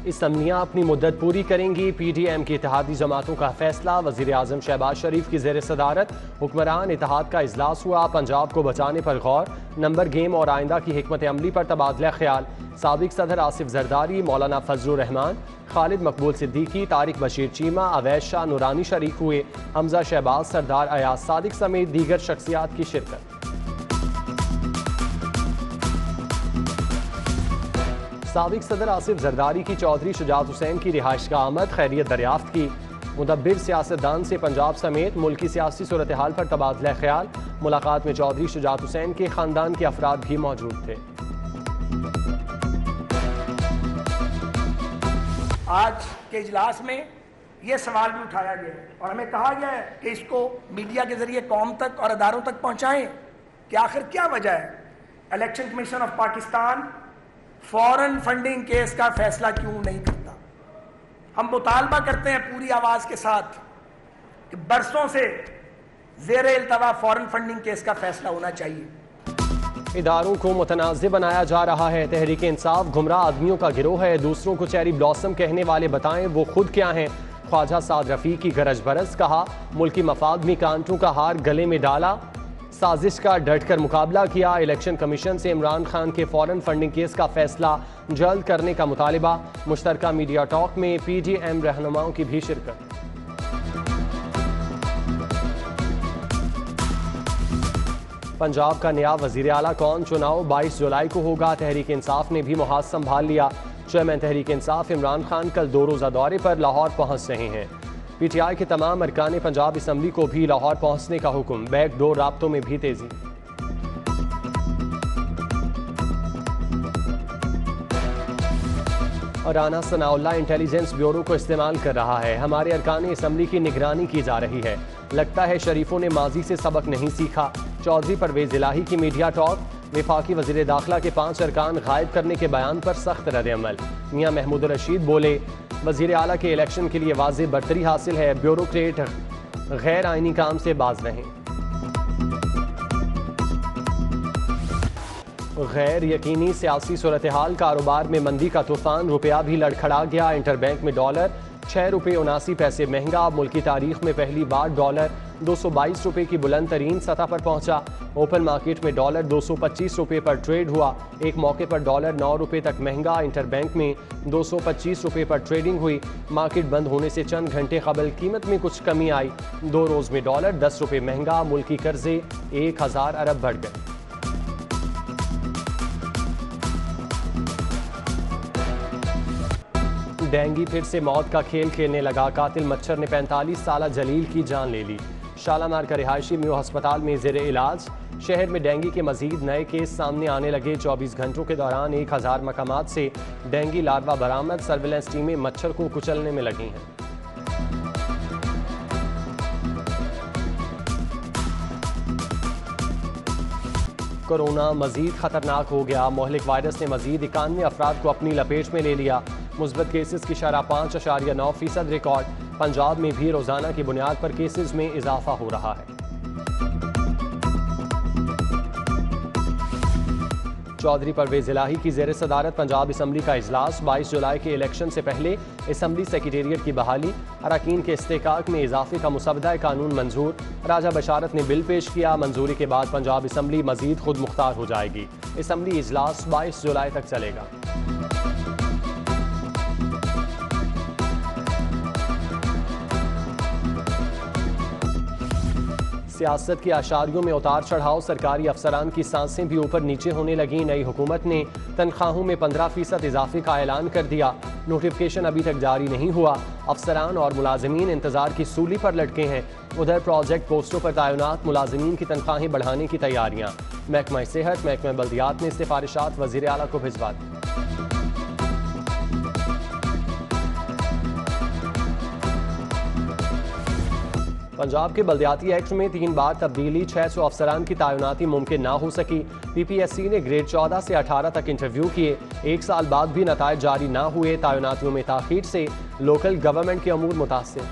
इसम्बलियाँ अपनी मुद्दत पूरी करेंगी। PDM की इत्तेहादी जमातों का फैसला। वज़ीर आज़म शहबाज शरीफ की ज़ेर सदारत हुक्मरान इत्तेहाद का इजलास हुआ। पंजाब को बचाने पर गौर, नंबर गेम और आइंदा की हिकमत अमली पर तबादला ख्याल। साबिक सदर आसिफ जरदारी, मौलाना फजलुर रहमान, खालिद मकबूल सिद्दीकी, तारिक बशीर चीमा, अवैस शाह नूरानी शरीक हुए। हमजा शहबाज, सरदार अयाज सादिक समेत दीगर शख्सियात की शिरकत। साबिक सदर आसिफ जरदारी की चौधरी शुजात हुसैन की रिहाइश का आमद, खैरियत दरियाफ्त की। मुदब्बिर सियासतदान से पंजाब समेत मुल्क की सियासी सूरत हाल पर तबादला ख्याल। मुलाकात में चौधरी शुजात हुसैन के खानदान के अफराद भी मौजूद थे। आज के इजलास में यह सवाल भी उठाया गया है और हमें कहा गया है कि इसको मीडिया के जरिए कौम तक और अदारों तक पहुंचाएं कि आखिर क्या वजह है election commission of Pakistan foreign funding case का फैसला क्यों नहीं करता। हम मुतालबा करते हैं पूरी आवाज के साथ कि बरसों से ज़ेर इल्तवा फॉरेन फंडिंग केस का फैसला होना चाहिए। इदारों को मुतनाज़िर बनाया जा रहा है। तहरीक इंसाफ गुमराह आदमियों का गिरोह है। दूसरों को चेरी ब्लॉसम कहने वाले बताएं वो खुद क्या हैं। ख्वाजा साद रफ़ी की गरज बरस, कहा मुल्की मफाद में कांटों का हार गले में डाला, साजिश का डटकर मुकाबला किया। इलेक्शन कमीशन से इमरान खान के फॉरेन फंडिंग केस का फैसला जल्द करने का मुतालिबा। मुश्तरका मीडिया टॉक में PDM रहनुमाओं की भी शिरकत। पंजाब का नया वजीर आला कौन, चुनाव 22 जुलाई को होगा। तहरीक इंसाफ ने भी मुहाज संभाल लिया। चेयरमैन तहरीक इंसाफ इमरान खान कल 2 रोज़ा दौरे पर लाहौर पहुंच रहे हैं। PTI के तमाम अरकान पंजाब असम्बली को भी लाहौर पहुंचने का हुक्म। बैकडोर राब्तों में भी तेजी। और राना सनाउल्लाह इंटेलिजेंस ब्यूरो को इस्तेमाल कर रहा है। हमारे अरकान असम्बली की निगरानी की जा रही है। लगता है शरीफों ने माजी से सबक नहीं सीखा। चौधरी परवेज इलाही की मीडिया टॉक। वफाकी वज़ीर दाखिला के 5 अरकान गायब करने के बयान पर सख्त रद्द-ए-अमल। मियां महमूद रशीद बोले, वज़ीर आला के इलेक्शन के लिए वाज़ेह बरतरी हासिल है। ब्यूरोक्रेट गैर आइनी काम से बाज रहें। गैर यकीनी सियासी सूरत हाल, कारोबार में मंदी का तूफान, रुपया भी लड़खड़ा गया। इंटरबैंक में डॉलर 6 रुपये 79 पैसे महंगा। मुल्क की तारीख में पहली बार डॉलर 222 रुपये की बुलंद तरीन सतह पर पहुंचा। ओपन मार्केट में डॉलर 225 रुपये पर ट्रेड हुआ। एक मौके पर डॉलर 9 रुपये तक महंगा। इंटरबैंक में 225 रुपये पर ट्रेडिंग हुई। मार्केट बंद होने से चंद घंटे कबल कीमत में कुछ कमी आई। 2 रोज़ में डॉलर 10 रुपये महंगा। मुल्क की कर्जे 1000 अरब बढ़ गए। डेंगू फिर से मौत का खेल खेलने लगा। कातिल मच्छर ने 45 साला जलील की जान ले ली। शालामार का रिहायशी म्यू अस्पताल में ज़ेर इलाज। शहर में डेंगू के मजीद नए केस सामने आने लगे। 24 घंटों के दौरान 1000 मकामात से डेंगू लार्वा बरामद। सर्विलेंस टीमें मच्छर को कुचलने में लगी हैं। कोरोना मजीद खतरनाक हो गया। मोहलिक वायरस ने मजीद 91 अफराद को अपनी लपेट में ले लिया। मुस्बत केसेस की शरह 5.9% रिकॉर्ड। पंजाब में भी रोजाना की बुनियाद पर केसेस में इजाफा हो रहा है। चौधरी परवेज इलाही की ज़ेर सदारत पंजाब असम्बली का इजलास। 22 जुलाई के इलेक्शन से पहले असम्बली सेक्रेटेरिएट की बहाली। अरकान के इस्तेकाक में इजाफे का मुसवदा कानून मंजूर। राजा बशारत ने बिल पेश किया। मंजूरी के बाद पंजाब असम्बली मजीद खुद मुख्तार हो जाएगी। असम्बली इजलास 22 जुलाई तक चलेगा। सियासत की आशारियों में उतार चढ़ाव। सरकारी अफसरान की सांसें भी ऊपर नीचे होने लगी। नई हुकूमत ने तनख्वाहों में 15% इजाफे का ऐलान कर दिया। नोटिफिकेशन अभी तक जारी नहीं हुआ। अफसरान और मुलाजमीन इंतजार की सूली पर लटके हैं। उधर प्रोजेक्ट पोस्टों पर तैनात मुलाजमीन की तनख्वाहें बढ़ाने की तैयारियां। महकमा सेहत, महकमा बल्दियात ने सिफारिशात वजीर आला को भिजवा दी। पंजाब के बल्दियाती एक्ट में 3 बार तब्दीली। 600 अफसरान की तैनाती मुमकिन ना हो सकी। PPSC ने ग्रेड 14 से 18 तक इंटरव्यू किए। 1 साल बाद भी नतायज जारी ना हुए। तैनातियों में ताखीर से लोकल गवर्नमेंट के अमूर मुतासिर।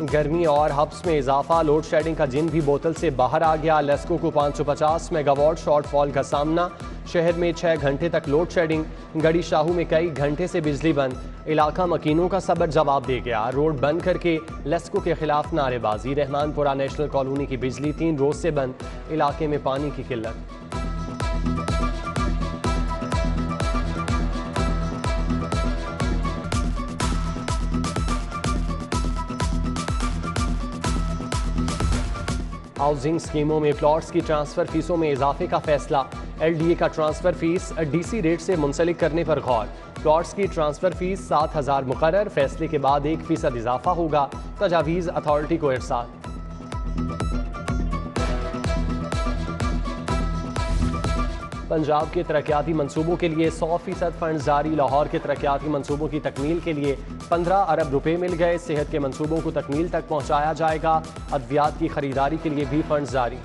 गर्मी और हब्स में इजाफा, लोड शेडिंग का जिन भी बोतल से बाहर आ गया। लेस्को को 550 मेगावाट शॉर्टफॉल का सामना। शहर में 6 घंटे तक लोड शेडिंग। गड़ी शाहू में कई घंटे से बिजली बंद। इलाका मकीनों का सबर जवाब दे गया। रोड बंद करके लेस्को के खिलाफ नारेबाजी। रहमानपुरा नेशनल कॉलोनी की बिजली 3 रोज से बंद। इलाके में पानी की किल्लत। हाउसिंग स्कीमों में प्लॉट्स की ट्रांसफर फीसों में इजाफे का फैसला। LDA का ट्रांसफर फीस DC रेट से मुंसलिक करने पर गौर। प्लॉट्स की ट्रांसफर फीस 7,000 मुकर्रर। फैसले के बाद 1% इजाफा होगा। तजावीज़ अथॉरिटी को इरसाल। पंजाब के तरक्याती मंसूबों के लिए 100% फंड जारी। लाहौर के तरक्याती मंसूबों की तकमील के लिए 15 अरब रुपए मिल गए। सेहत के मंसूबों को तकमील तक पहुंचाया जाएगा। अद्वियात की खरीदारी के लिए भी फंड जारी।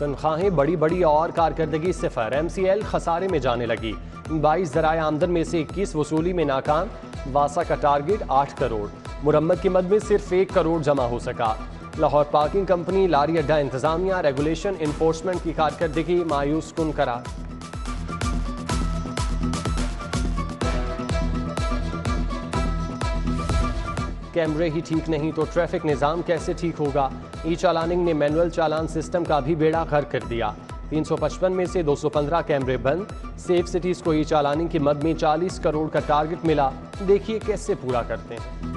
तनख्वाहें बड़ी बड़ी और कारकर्दगी सिफर। MCL खसारे में जाने लगी। 22 ज़राए आमदन में से 21 वसूली में नाकाम। वासा का टारगेट 8 करोड़। मुरम्मत की मद में सिर्फ 1 करोड़ जमा हो सका। लाहौर पार्किंग कंपनी, लारी अड्डा इंतजामिया, रेगुलेशन इन्फोर्समेंट की कारकर्दगी मायूस कुन करार। कैमरे ही ठीक नहीं तो ट्रैफिक निज़ाम कैसे ठीक होगा। चालानिंग ने मैनुअल चालान सिस्टम का भी बेड़ा गर्क कर दिया। 355 में से 215 कैमरे बंद। सेफ सिटीज को चालानिंग की मद में 40 करोड़ का टारगेट मिला। देखिए कैसे पूरा करते हैं।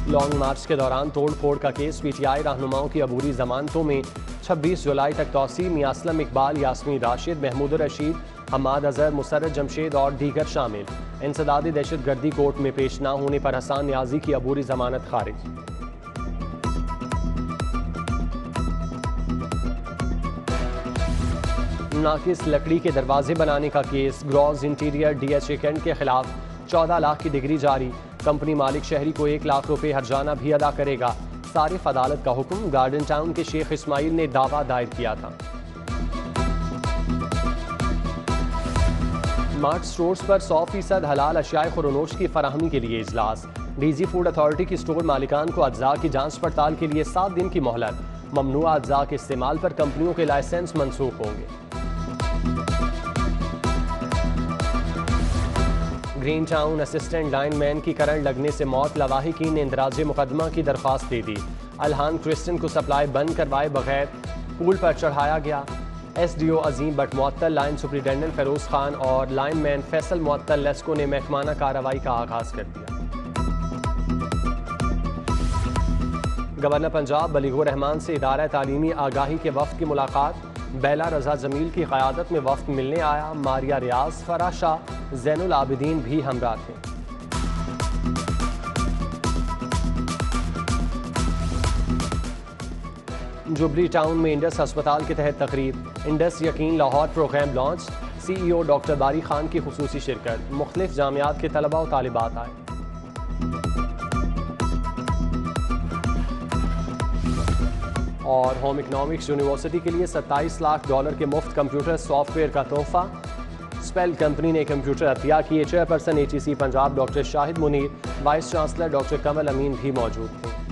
लॉन्ग मार्च के दौरान तोड़ फोड़ का केस। PTI रहनुमाओं की अबूरी जमानतों में 26 जुलाई तक तौसी। मियां असलम इकबाल, यास्मीन राशिद, महमूद रशीद, हमाद अजहर, मुसर्रत जमशेद और दीगर शामिल। इंसदाद दहशतगर्दी कोर्ट में पेश न होने पर हसान न्याजी की अबूरी जमानत खारिज। नाकिस लकड़ी के दरवाजे बनाने का केस। ग्रॉस इंटीरियर DHA कैंट के खिलाफ 14 लाख की डिग्री जारी। कंपनी मालिक शहरी को 1 लाख रुपए हर्जाना भी अदा करेगा। सारिफ अदालत का हुक्म। गार्डन टाउन के शेख इस्माइल ने दावा दायर किया था। स्मार्ट स्टोर्स पर 100% हलाल अशियाए खुरनोश की फराहमी के लिए इजलास। DG फूड अथॉरिटी की स्टोर मालिकान को अज्जा की जांच पड़ताल के लिए 7 दिन की मोहलत। ममनुआ अज्जा के इस्तेमाल पर कंपनियों के लाइसेंस मनसूख होंगे। ग्रीन टाउन असिस्टेंट लाइनमैन की करंट लगने से मौत। लवाहिकीन ने इंदराज मुकदमा की दरख्वास्त दे दी। अल्हान क्रिस्टन को सप्लाई बंद करवाए बगैर पूल पर चढ़ाया गया। SDO अजीम बट मुअत्तल, लाइन सुपरिटेंडेंट फेरोज खान और लाइनमैन फैसल मुअत्तल लेस्को ने महकमाना कार्रवाई का आगाज कर दिया। गवर्नर पंजाब बलीगुर रहमान से इदारा तालीमी आगाही के वफ्द की मुलाकात। बेला रजा जमील की क़यादत में वफ्द मिलने आया। मारिया रियाज, फराह शाह, ज़ैनुल आबिदीन भी हमरा थे। जुबली टाउन में इंडस अस्पताल के तहत तकरीब। इंडस यकीन Lahore programme launch. CEO doctor Bari Khan की खुसूसी शिरकत। मुख्तलिफ जामियात के तलबा और तालिबात आए। और होम इकनॉमिक्स यूनिवर्सिटी के लिए $27 लाख के मुफ्त कंप्यूटर सॉफ्टवेयर का तोहफा। स्पेल कंपनी ने कंप्यूटर अतिया किए। Chairperson ATC Punjab doctor Shahid Munir, vice chancellor doctor Kamal Amin भी मौजूद थे।